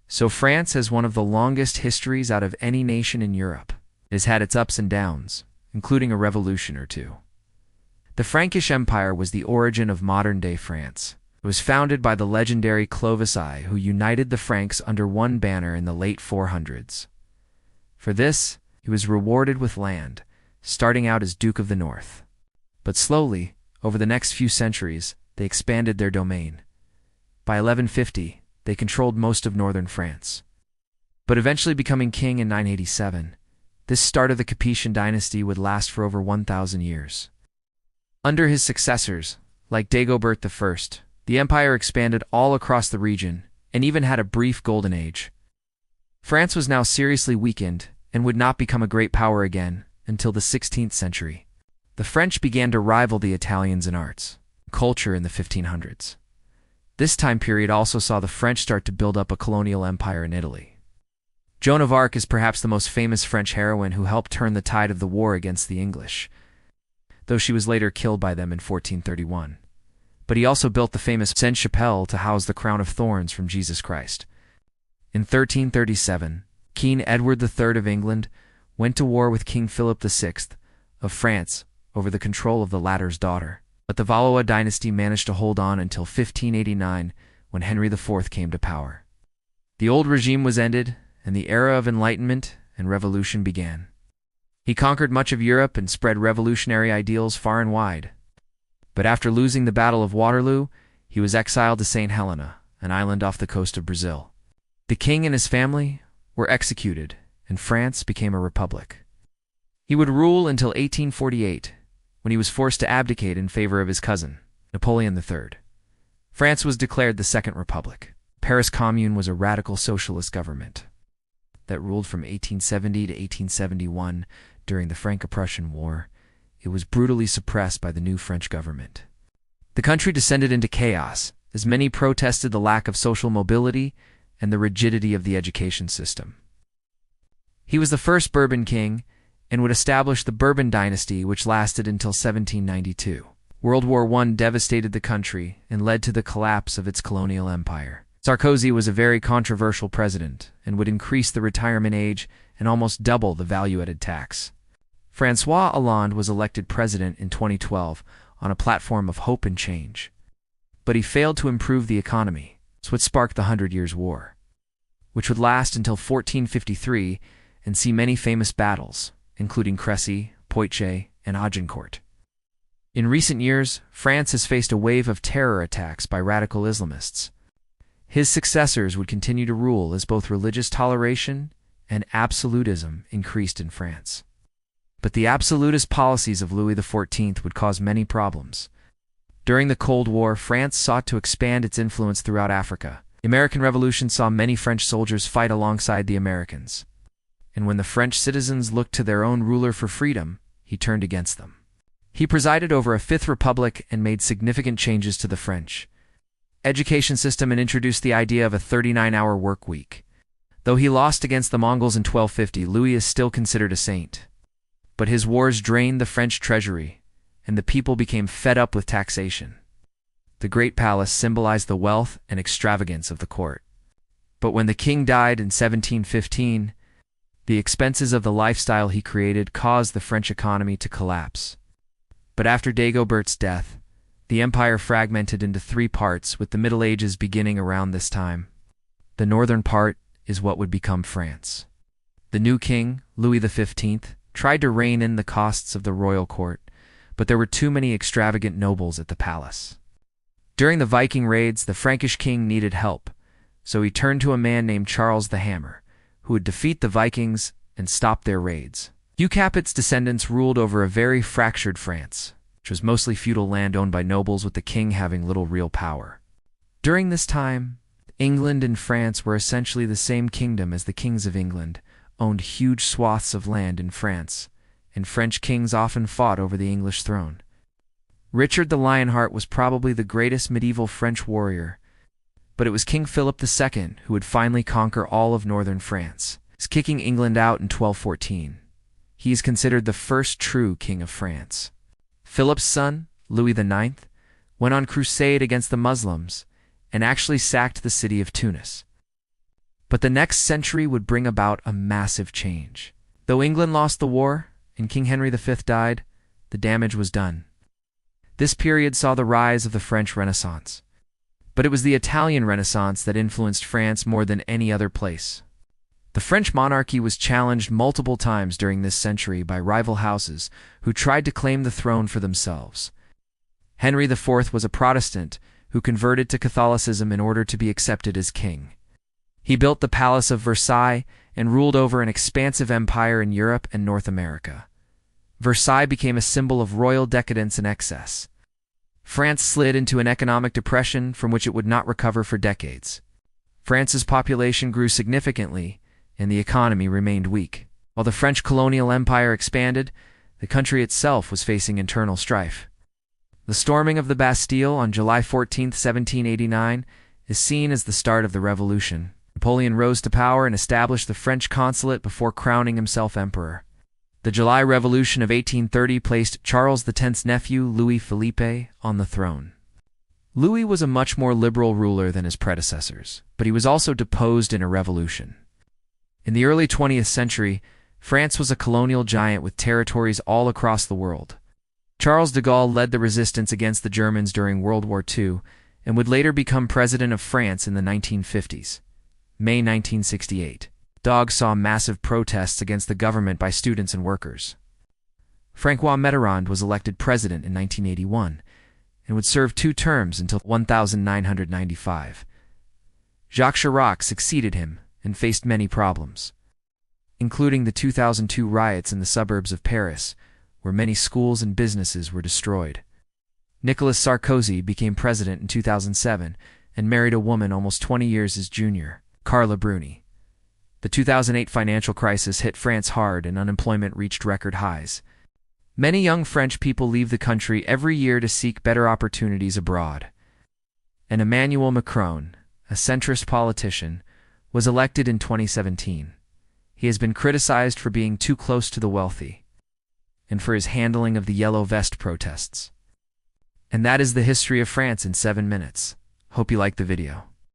So France has one of the longest histories out of any nation in Europe. It has had its ups and downs, including a revolution or two. The Frankish Empire was the origin of modern-day France. It was founded by the legendary Clovis I, who united the Franks under one banner in the late 400s. For this, he was rewarded with land, starting out as Duke of the North. But slowly, over the next few centuries, they expanded their domain. By 1150, they controlled most of northern France. But eventually becoming king in 987, this start of the Capetian dynasty would last for over 1,000 years. Under his successors, like Dagobert I, the empire expanded all across the region and even had a brief golden age. France was now seriously weakened and would not become a great power again until the 16th century. The French began to rival the Italians in arts and culture in the 1500s. This time period also saw the French start to build up a colonial empire in Italy. Joan of Arc is perhaps the most famous French heroine who helped turn the tide of the war against the English, though she was later killed by them in 1431. But he also built the famous Sainte-Chapelle to house the crown of thorns from Jesus Christ. In 1337, King Edward III of England went to war with King Philip VI of France over the control of the latter's daughter. But the Valois dynasty managed to hold on until 1589, when Henry IV came to power. The old regime was ended, and the era of Enlightenment and revolution began. He conquered much of Europe and spread revolutionary ideals far and wide. But after losing the Battle of Waterloo, he was exiled to St. Helena, an island off the coast of Brazil. The king and his family were executed, and France became a republic. He would rule until 1848, when he was forced to abdicate in favor of his cousin, Napoleon III. France was declared the Second Republic. Paris Commune was a radical socialist government that ruled from 1870 to 1871 during the Franco-Prussian War. It was brutally suppressed by the new French government. The country descended into chaos, as many protested the lack of social mobility and the rigidity of the education system. He was the first Bourbon king, and would establish the Bourbon dynasty, which lasted until 1792. World War I devastated the country and led to the collapse of its colonial empire. Sarkozy was a very controversial president and would increase the retirement age and almost double the value-added tax. François Hollande was elected president in 2012 on a platform of hope and change. But he failed to improve the economy, so it sparked the 100 Years' War, which would last until 1453 and see many famous battles, including Crécy, Poitiers, and Agincourt. In recent years, France has faced a wave of terror attacks by radical Islamists. His successors would continue to rule as both religious toleration and absolutism increased in France. But the absolutist policies of Louis XIV would cause many problems. During the Cold War, France sought to expand its influence throughout Africa. The American Revolution saw many French soldiers fight alongside the Americans. And when the French citizens looked to their own ruler for freedom, he turned against them. He presided over a Fifth Republic and made significant changes to the French education system and introduced the idea of a 39-hour work week. Though he lost against the Mongols in 1250, Louis is still considered a saint. But his wars drained the French treasury, and the people became fed up with taxation. The Great Palace symbolized the wealth and extravagance of the court. But when the king died in 1715, the expenses of the lifestyle he created caused the French economy to collapse. But after Dagobert's death, the empire fragmented into three parts, with the Middle Ages beginning around this time. The northern part is what would become France. The new king, Louis XV, tried to rein in the costs of the royal court, but there were too many extravagant nobles at the palace. During the Viking raids, the Frankish king needed help, so he turned to a man named Charles the Hammer, who would defeat the Vikings and stop their raids. Hugh Capet's descendants ruled over a very fractured France, which was mostly feudal land owned by nobles, with the king having little real power. During this time, England and France were essentially the same kingdom, as the kings of England owned huge swaths of land in France, and French kings often fought over the English throne. Richard the Lionheart was probably the greatest medieval French warrior, but it was King Philip II who would finally conquer all of northern France, kicking England out in 1214. He is considered the first true king of France. Philip's son, Louis IX, went on crusade against the Muslims and actually sacked the city of Tunis. But the next century would bring about a massive change. Though England lost the war and King Henry V died, the damage was done. This period saw the rise of the French Renaissance. But it was the Italian Renaissance that influenced France more than any other place. The French monarchy was challenged multiple times during this century by rival houses who tried to claim the throne for themselves. Henry IV was a Protestant who converted to Catholicism in order to be accepted as king. He built the Palace of Versailles and ruled over an expansive empire in Europe and North America. Versailles became a symbol of royal decadence and excess. France slid into an economic depression from which it would not recover for decades. France's population grew significantly, and the economy remained weak. While the French colonial empire expanded, the country itself was facing internal strife. The storming of the Bastille on July 14, 1789, is seen as the start of the Revolution. Napoleon rose to power and established the French consulate before crowning himself emperor. The July Revolution of 1830 placed Charles X's nephew, Louis Philippe, on the throne. Louis was a much more liberal ruler than his predecessors, but he was also deposed in a revolution. In the early 20th century, France was a colonial giant with territories all across the world. Charles de Gaulle led the resistance against the Germans during World War II and would later become president of France in the 1950s. May 1968. Dogs saw massive protests against the government by students and workers. François Mitterrand was elected president in 1981 and would serve 2 terms until 1995. Jacques Chirac succeeded him and faced many problems, including the 2002 riots in the suburbs of Paris, where many schools and businesses were destroyed. Nicolas Sarkozy became president in 2007 and married a woman almost 20 years his junior, Carla Bruni. The 2008 financial crisis hit France hard and unemployment reached record highs. Many young French people leave the country every year to seek better opportunities abroad. And Emmanuel Macron, a centrist politician, was elected in 2017. He has been criticized for being too close to the wealthy and for his handling of the Yellow Vest protests. And that is the history of France in 7 minutes. Hope you liked the video.